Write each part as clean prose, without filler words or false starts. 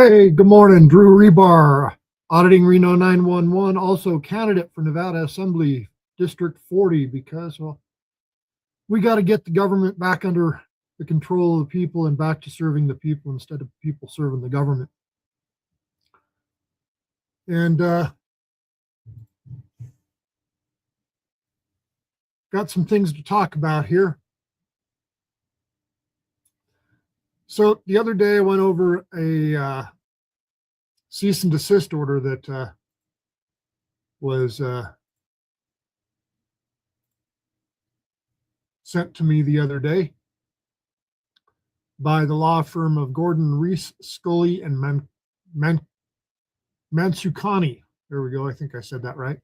Hey, good morning. Drew Rebar, auditing Reno 911, also candidate for Nevada Assembly District 40 because, well, we got to get the government back under the control of the people and back to serving the people instead of people serving the government. And got some things to talk about here. So the other day I went over a cease and desist order that was sent to me the other day by the law firm of Gordon, Rees, Scully, and Mansukhani. There we go. I think I said that right.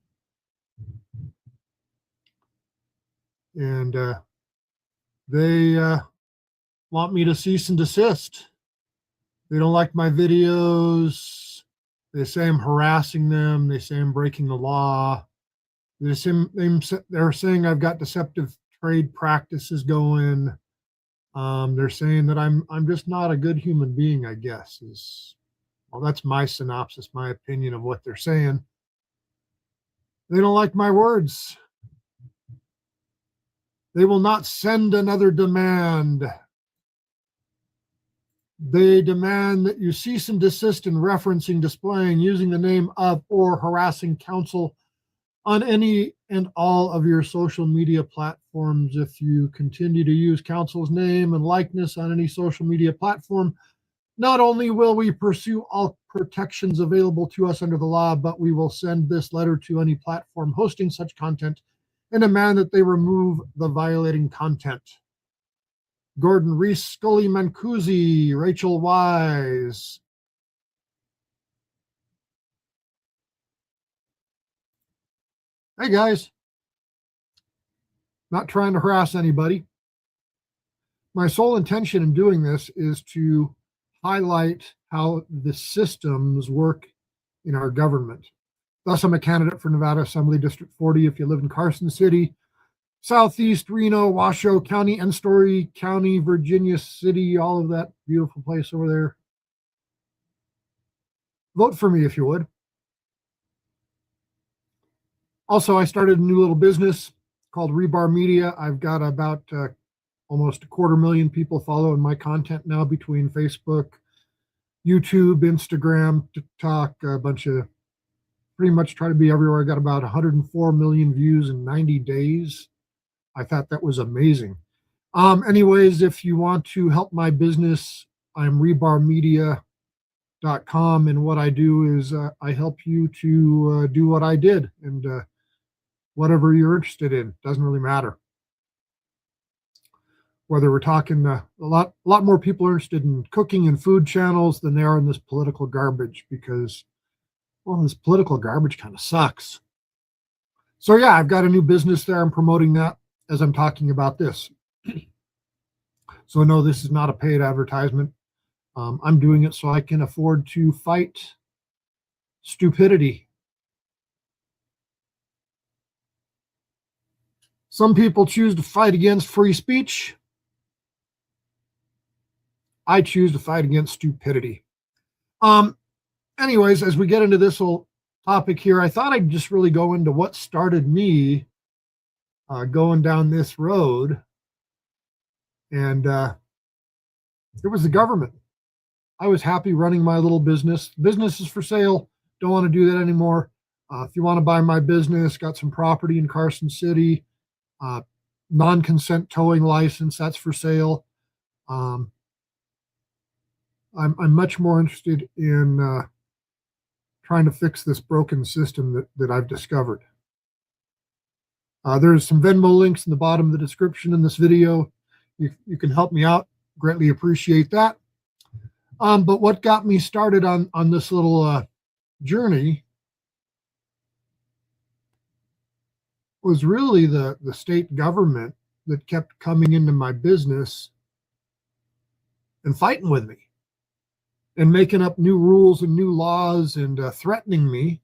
And they want me to cease and desist. They don't like my videos. They say I'm harassing them. They say I'm breaking the law. They're saying I've got deceptive trade practices going. They're saying that I'm just not a good human being, I guess. Well, that's my synopsis, my opinion of what they're saying. They don't like my words. They will not send another demand. They demand that you cease and desist in referencing, displaying, using the name of, or harassing counsel on any and all of your social media platforms. If you continue to use counsel's name and likeness on any social media platform, not only will we pursue all protections available to us under the law, but we will send this letter to any platform hosting such content and demand that they remove the violating content. Gordon, Rees, Scully, Mancusi, Rachel Wise. Hey guys, not trying to harass anybody. My sole intention in doing this is to highlight how the systems work in our government. Thus, I'm a candidate for Nevada Assembly District 40. If you live in Carson City, Southeast Reno, Washoe County, and Story County, Virginia City, all of that beautiful place over there, vote for me if you would. Also, I started a new little business called Rebar Media. I've got about almost 250,000 people following my content now between Facebook, YouTube, Instagram, TikTok, a bunch of, pretty much try to be everywhere. I got about 104 million views in 90 days. I thought that was amazing. Anyways, if you want to help my business, I'm rebarmedia.com, and what I do is I help you to do what I did, and whatever you're interested in, doesn't really matter. Whether we're talking a lot more people are interested in cooking and food channels than they are in this political garbage, because, well, this political garbage kind of sucks. So yeah, I've got a new business there. I'm promoting that as I'm talking about this. So no, this is not a paid advertisement. I'm doing it so I can afford to fight stupidity. Some people choose to fight against free speech. I choose to fight against stupidity. Anyways, as we get into this whole topic here, I thought I'd just really go into what started me going down this road. And it was the government. I was happy running my little business. Business is for sale. Don't want to do that anymore. If you want to buy my business, got some property in Carson City, non-consent towing license, that's for sale. I'm much more interested in trying to fix this broken system that I've discovered. There's some Venmo links in the bottom of the description in this video. You can help me out. Greatly appreciate that. But what got me started on this little journey was really the state government that kept coming into my business and fighting with me and making up new rules and new laws and threatening me.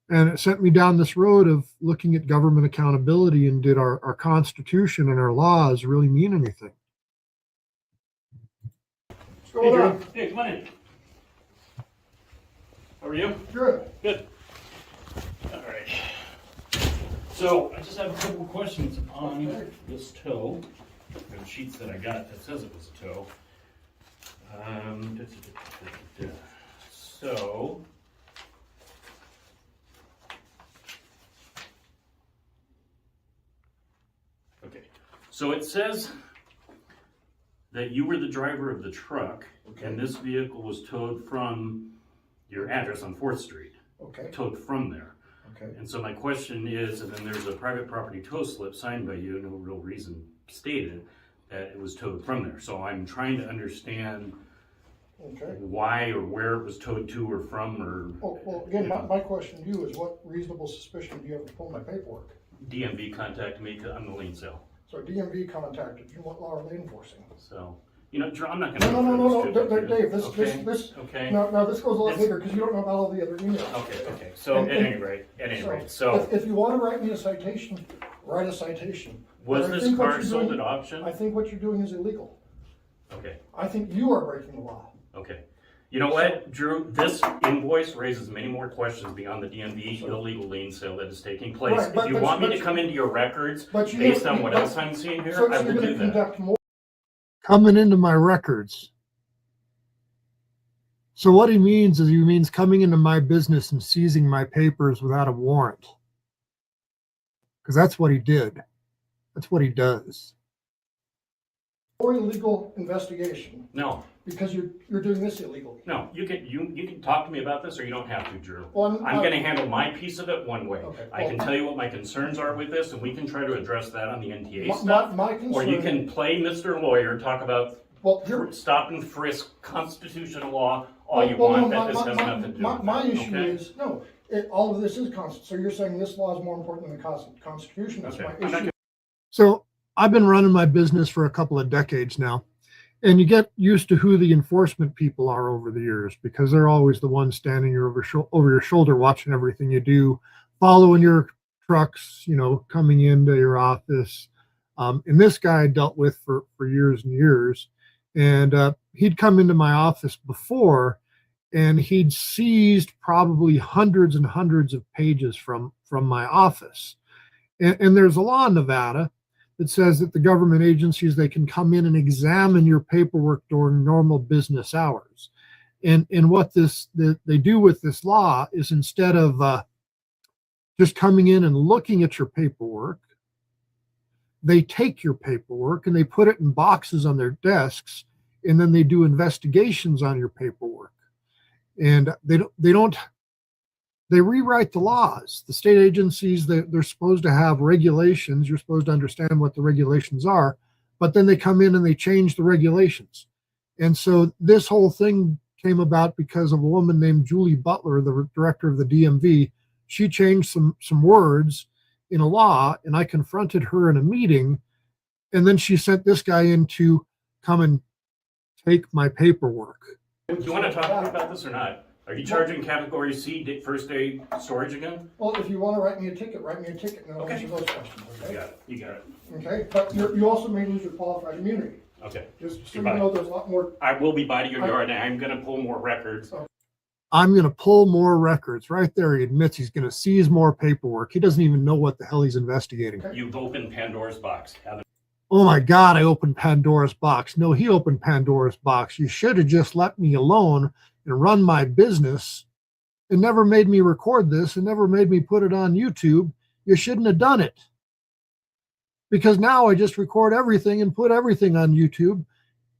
And it sent me down this road of looking at government accountability, and did our Constitution and our laws really mean anything? going on? Hey, come on in. How are you? Good. Good. All right. So I just have a couple of questions on this tow. The sheets that I got that says it was a tow. So. Okay. So it says that you were the driver of the truck, and this vehicle was towed from your address on 4th Street. Okay. Towed from there. Okay. And so my question is, and then there's a private property tow slip signed by you, no real reason stated, that it was towed from there. So I'm trying to understand why or where it was towed to or from, or... Well, again, my question to you is, what reasonable suspicion do you have to pull my paperwork? DMV contacted me on the lien sale. So DMV contacted you, what law are they enforcing? So, you know, I'm not gonna... No, Dave, this, okay. No, this goes a lot bigger, because you don't know about all the other emails. Okay, so at any rate, so... If you want to write me a citation, write a citation. Was this car sold at auction? I think what you're doing is illegal. Okay. I think you are breaking the law. Okay. You know what, Drew? This invoice raises many more questions beyond the DMV illegal lien sale that is taking place. Right, if you want me to come into your records based on what else I'm seeing here, I will do that. Coming into my records. So what he means is he means coming into my business and seizing my papers without a warrant. Because that's what he did. That's what he does. Or illegal investigation. No. Because you're doing this illegally. No, you can talk to me about this, or you don't have to, Drew. Well, I'm going to handle my piece of it one way. Okay, I can tell you what my concerns are with this, and we can try to address that on the NTA stuff. My concern, or you can play Mr. Lawyer, talk about stop and frisk, constitutional law, all you want. That this has nothing to do with my that, issue is, no, all of this is constitutional. So you're saying this law is more important than the Constitution. That's my issue. So I've been running my business for a couple of decades now. And you get used to who the enforcement people are over the years, because they're always the ones standing over your shoulder, watching everything you do, following your trucks, you know, coming into your office. And this guy I dealt with for years and years. And he'd come into my office before, and he'd seized probably hundreds and hundreds of pages from my office. And there's a law in Nevada that says that the government agencies, they can come in and examine your paperwork during normal business hours. And what they do with this law is, instead of just coming in and looking at your paperwork, they take your paperwork and they put it in boxes on their desks, and then they do investigations on your paperwork. And they rewrite the laws. The state agencies, they're supposed to have regulations. You're supposed to understand what the regulations are, but then they come in and they change the regulations. And so this whole thing came about because of a woman named Julie Butler, the director of the DMV. She changed some words in a law, and I confronted her in a meeting, and then she sent this guy in to come and take my paperwork. Do you want to talk to me about this or not? Are you charging category C first day storage again? Well, if you want to write me a ticket, and I'll answer those questions. Okay. You got it. Okay, but you also may lose your qualified immunity. Okay. Just so you know, there's a lot more. I will be by your yard, and I'm going to pull more records. Okay. I'm going to pull more records. Right there, he admits he's going to seize more paperwork. He doesn't even know what the hell he's investigating. Okay. You've opened Pandora's box. Oh my God, I opened Pandora's box. No, he opened Pandora's box. You should have just let me alone and run my business, and never made me record this, and never made me put it on YouTube. You shouldn't have done it. Because now I just record everything and put everything on YouTube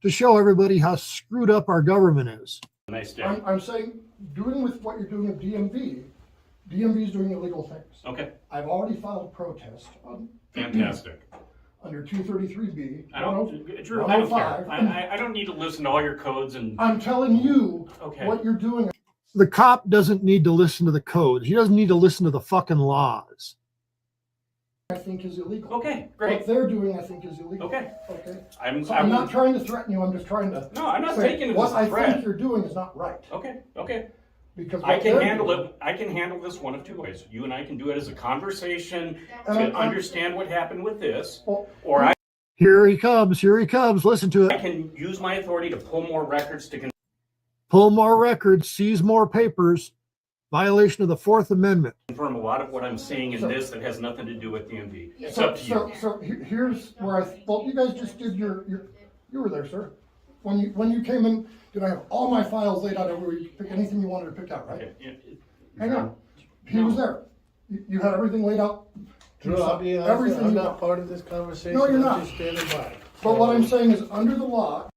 to show everybody how screwed up our government is. Nice day. I'm saying, doing with what you're doing with DMV is doing illegal things. Okay. I've already filed a protest Fantastic. under 233B. I don't care. I don't need to listen to all your codes and. I'm telling you what you're doing. The cop doesn't need to listen to the codes. He doesn't need to listen to the fucking laws. I think is illegal. Okay, great. What they're doing, I think, is illegal. Okay. I'm not trying to threaten you. I'm just trying to. No, I'm not taking it as a threat. What I think you're doing is not right. Okay. Because I can handle it. I can handle this one of two ways. You and I can do it as a conversation to understand what happened with this, or I Here he comes. Here he comes. Listen to I it. can use my authority to pull more records to Pull more records, seize more papers, violation of the Fourth Amendment. confirm a lot of what I'm saying in this that has nothing to do with DMV. It's So, up to you. here's where well, you guys just did you were there, sir. When you came in, did I have all my files laid out everywhere? You could pick anything you wanted to pick out, right? Okay, Hang on. He was there. You had everything laid out. Drew, I'll be honest, Everything I'm you not want. part of this conversation. No, you're I'm not. just standing by. But what I'm saying is, under the law,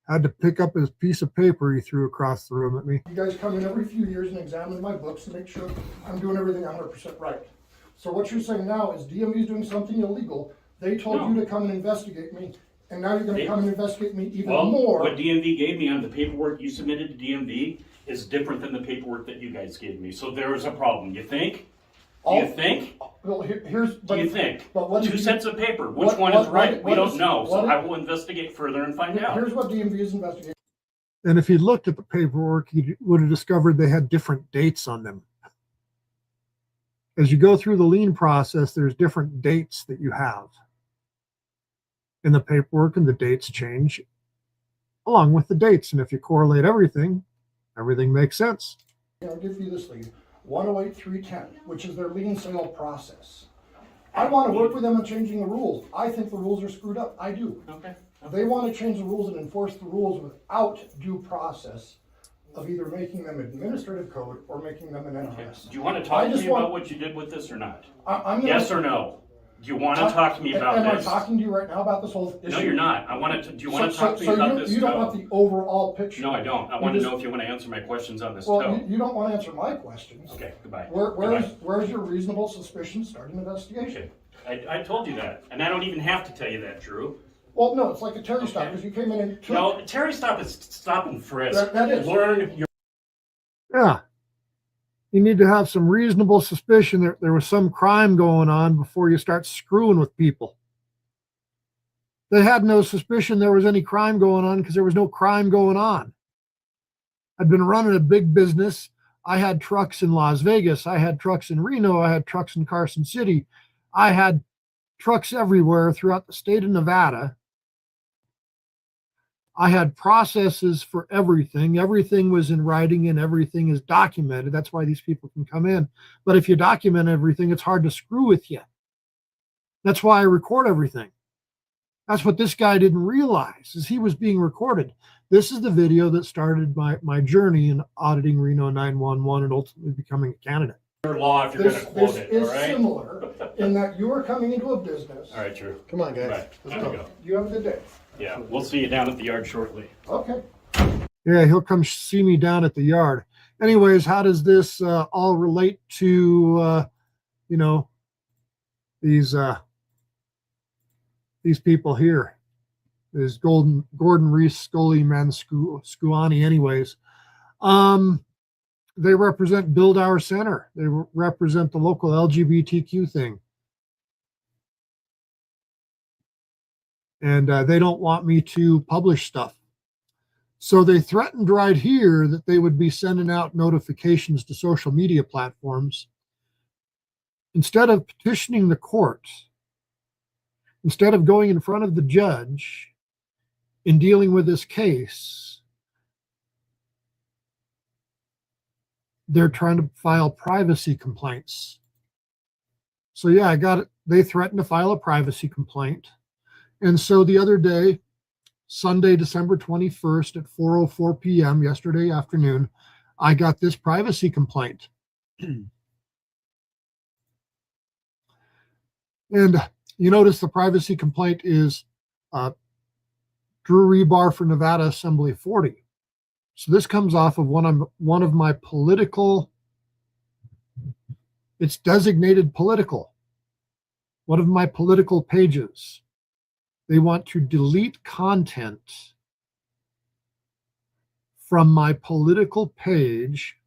Had to pick up his piece of paper he threw across the room at me. you guys come in every few years and examine my books to make sure I'm doing everything 100% right. So what you're saying now is DMV is doing something illegal. They told you to come and investigate me, and now you're going to come and investigate me even Well, more. what DMV gave me on the paperwork you submitted to DMV is different than the paperwork that you guys gave me. So there is a problem. You think? Do you think? Well, here's. Do you think? But what Two is- sets of paper. Which what- one what- is right? what We don't is- know. So what I is- will investigate further and find out. Here's what DMV is investigating. And if he looked at the paperwork, he would have discovered they had different dates on them. As you go through the lien process, there's different dates that you have in the paperwork, and the dates change along with the dates. And if you correlate everything, everything makes sense. I'll give you this lead, 108.310, which is their lien sale process. I want to work with them on changing the rules. I think the rules are screwed up. I do. Okay. They want to change the rules and enforce the rules without due process of either making them administrative code or making them an NRS. Do you want to talk I to just me want- about what you did with this or not? I'm gonna, Yes or no? Do you want to talk to me about Am I this? talking to you right now about this whole issue? No, you're not. I want to. Do you want to talk to me So about you, this? you don't too? want the overall picture? No, I don't. I You want to just- know if you want to answer my questions on this Well, too. you don't want to answer my questions. Okay, goodbye. Where's Goodbye. your reasonable suspicion starting an investigation? Okay, I told you that, and I don't even have to tell you that, Drew. Well, no, it's like a Terry stop, because you came in and took. No, Terry stop is stop and frisk. That is. Learn your. Yeah. You need to have some reasonable suspicion that there was some crime going on before you start screwing with people. They had no suspicion there was any crime going on because there was no crime going on. I'd been running a big business. I had trucks in Las Vegas. I had trucks in Reno. I had trucks in Carson City. I had trucks everywhere throughout the state of Nevada. I had processes for everything. Everything was in writing and everything is documented. That's why these people can come in. But if you document everything, it's hard to screw with you. That's why I record everything. That's what this guy didn't realize, is he was being recorded. This is the video that started my journey in auditing Reno 911 and ultimately becoming a candidate. Your law if you're going This, to quote this it, is all right? similar in that you are coming into a business. All right, Drew. Come on, guys. Right. Let's Time to go. go. You have a good day. Yeah, we'll see you down at the yard shortly. Okay. Yeah, he'll come see me down at the yard. Anyways, how does this all relate to, these people here? Is Gordon, Rees, Scully, Mansukhani. Anyways, they represent Build Our Center. They represent the local LGBTQ thing. And they don't want me to publish stuff. So they threatened right here that they would be sending out notifications to social media platforms. Instead of petitioning the courts, instead of going in front of the judge in dealing with this case, they're trying to file privacy complaints. So yeah, I got it. They threatened to file a privacy complaint. And so the other day, Sunday, December 21st at 4:04 p.m., yesterday afternoon, I got this privacy complaint. And you notice the privacy complaint is Drew Rebar for Nevada Assembly 40. So this comes off of one of my political, it's designated political, one of my political pages. They want to delete content from my political page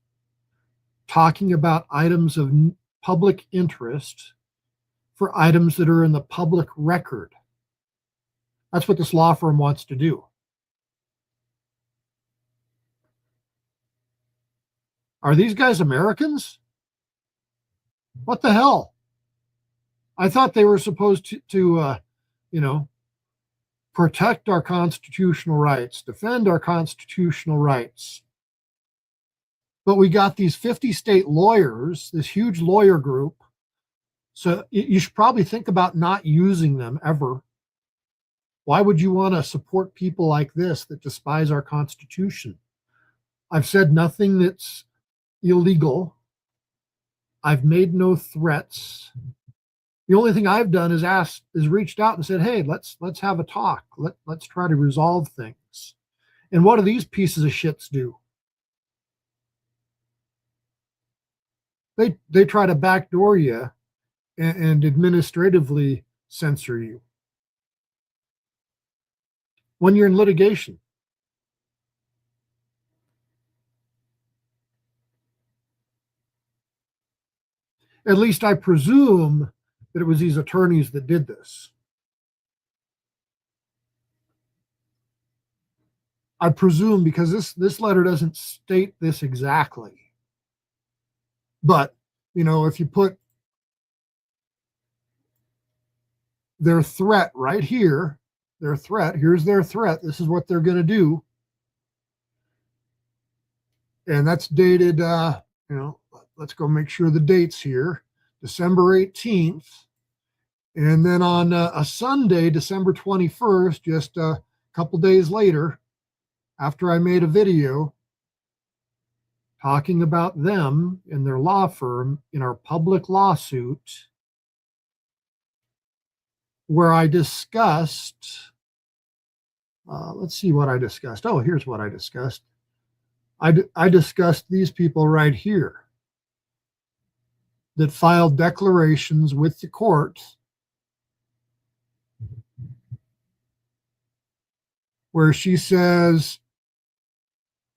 talking about items of public interest for items that are in the public record. That's what this law firm wants to do. Are these guys Americans? What the hell? I thought they were supposed to protect our constitutional rights, defend our constitutional rights. But we got these 50 state lawyers, this huge lawyer group. So you should probably think about not using them ever. Why would you want to support people like this that despise our Constitution? I've said nothing that's illegal. I've made no threats. The only thing I've done is reached out and said, hey, let's have a talk. Let's try to resolve things. And what do these pieces of shits do? They try to backdoor you and administratively censor you when you're in litigation. At least I presume that it was these attorneys that did this. I presume, because this letter doesn't state this exactly. But, you know, if you put their threat right here, here's their threat, this is what they're going to do. And that's dated, let's go make sure the date's here, December 18th. And then on a Sunday, December 21st, just a couple days later, after I made a video talking about them and their law firm in our public lawsuit, where I discussed, let's see what I discussed. Oh, here's what I discussed. I discussed these people right here that filed declarations with the court where she says,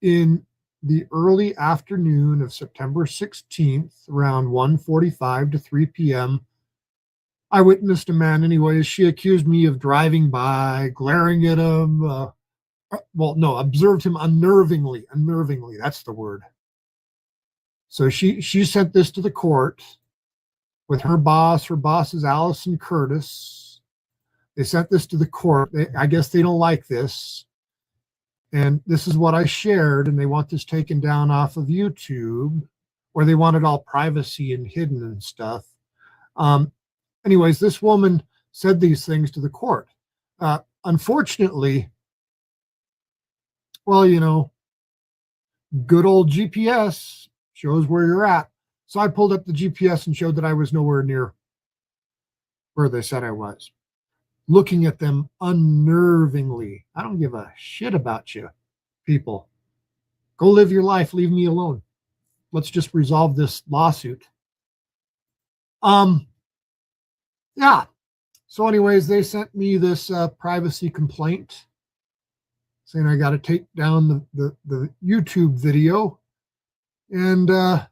in the early afternoon of September 16th, around 1:45 to 3 p.m., I witnessed a man, anyways. She accused me of driving by, glaring at him. Observed him unnervingly. Unnervingly, that's the word. So she sent this to the court with her boss. Her boss is Allison Curtis. They sent this to the court. I guess they don't like this. And this is what I shared, and they want this taken down off of YouTube, or they want it all privacy and hidden and stuff. Anyways, this woman said these things to the court. Unfortunately, well, you know, good old GPS shows where you're at. So I pulled up the GPS and showed that I was nowhere near where they said I was. Looking at them unnervingly. I don't give a shit about you, people. Go live your life. Leave me alone. Let's just resolve this lawsuit. Yeah. So anyways, they sent me this privacy complaint saying I got to take down the YouTube video. And yeah.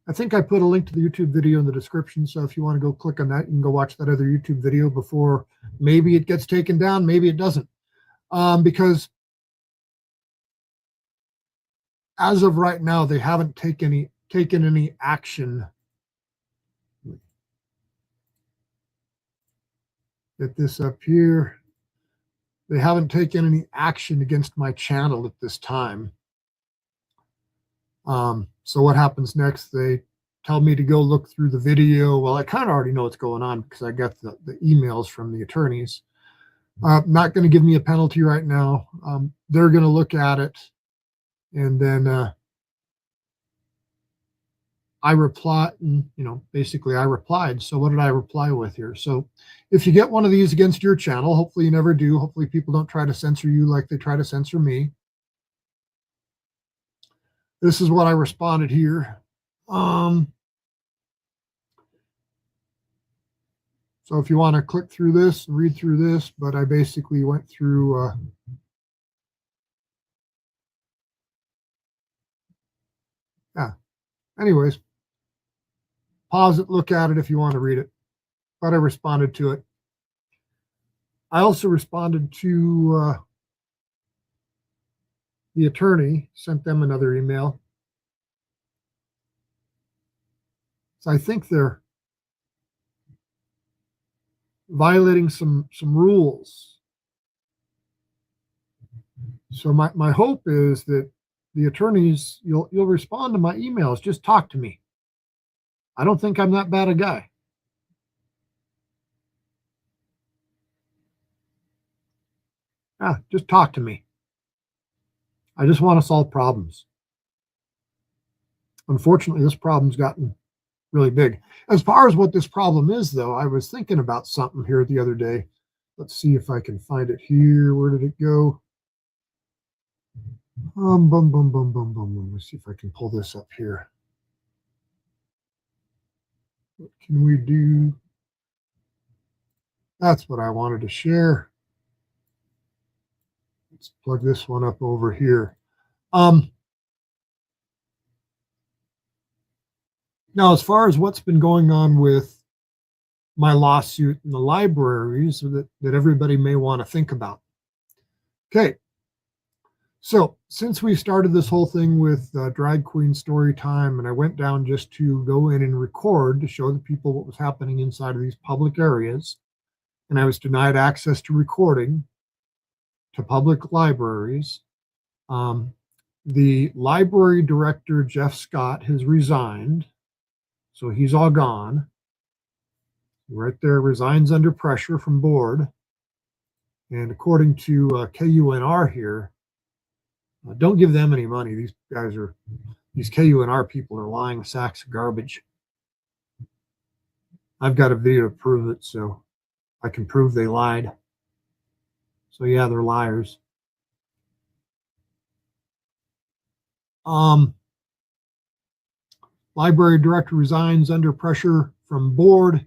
I think I put a link to the YouTube video in the description. So if you want to go click on that, you can go watch that other YouTube video before maybe it gets taken down. Maybe it doesn't. Because as of right now, they haven't taken any action. Get this up here. They haven't taken any action against my channel at this time. So what happens next? They tell me to go look through the video. Well, I kind of already know what's going on because I got the emails from the attorneys. Not going to give me a penalty right now. They're going to look at it, and then I replied. Basically I replied. So what did I reply with here? So if you get one of these against your channel, hopefully you never do. Hopefully people don't try to censor you like they try to censor me. This is what I responded here. So if you want to click through this, read through this, but I basically went through anyways, pause it, look at it if you want to read it. But I responded to it. I also responded to the attorney, sent them another email. So I think they're violating some rules. So my hope is that the attorneys, you'll respond to my emails. Just talk to me. I don't think I'm that bad a guy. Just talk to me. I just want to solve problems. Unfortunately, this problem's gotten really big. As far as what this problem is, though, I was thinking about something here the other day. Let's see if I can find it here. Where did it go? Boom, boom, boom, boom, boom. Let's see if I can pull this up here. What can we do? That's what I wanted to share. Let's plug this one up over here. Now, as far as what's been going on with my lawsuit in the libraries that everybody may want to think about. Okay. So since we started this whole thing with Drag Queen Story Time, and I went down just to go in and record to show the people what was happening inside of these public areas, and I was denied access to recording to public libraries. The library director, Jeff Scott, has resigned. So he's all gone. Right there, resigns under pressure from board. And according to KUNR here, don't give them any money. These KUNR people are lying sacks of garbage. I've got a video to prove it, so I can prove they lied. So yeah, they're liars. Library director resigns under pressure from board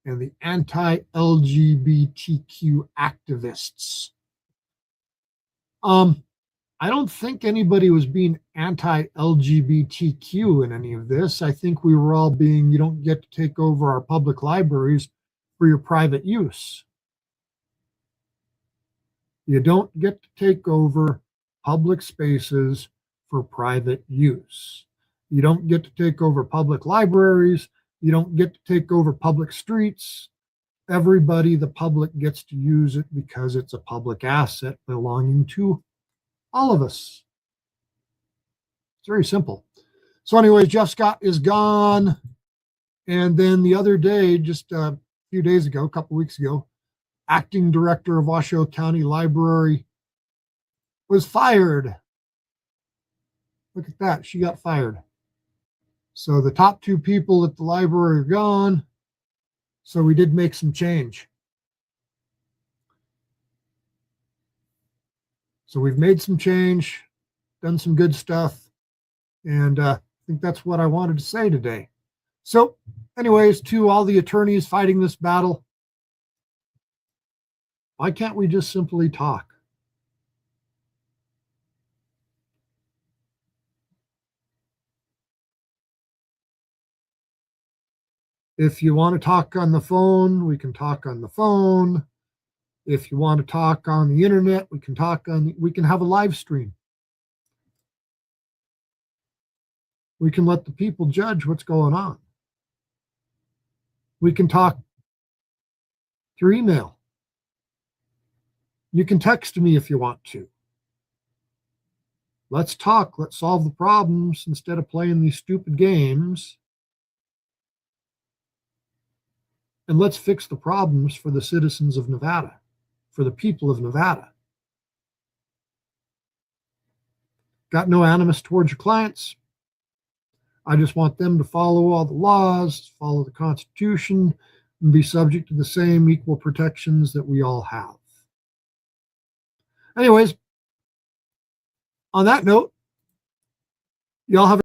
and the anti-LGBTQ activists. I don't think anybody was being anti-LGBTQ in any of this. I think we were all being, you don't get to take over our public libraries for your private use. You don't get to take over public spaces for private use. You don't get to take over public libraries. You don't get to take over public streets. Everybody, the public, gets to use it because it's a public asset belonging to all of us. It's very simple. So anyways, Jeff Scott is gone. And then the other day, just a few days ago, a couple weeks ago, acting director of Washoe County Library was fired. Look at that. She got fired. So the top two people at the library are gone. So we did make some change. So we've made some change, done some good stuff. And I think that's what I wanted to say today. So anyways, to all the attorneys fighting this battle, why can't we just simply talk? If you want to talk on the phone, we can talk on the phone. If you want to talk on the internet, we can have a live stream. We can let the people judge what's going on. We can talk through email. You can text me if you want to. Let's talk. Let's solve the problems instead of playing these stupid games. And let's fix the problems for the citizens of Nevada, for the people of Nevada. Got no animus towards your clients. I just want them to follow all the laws, follow the Constitution, and be subject to the same equal protections that we all have. Anyways, on that note, y'all have a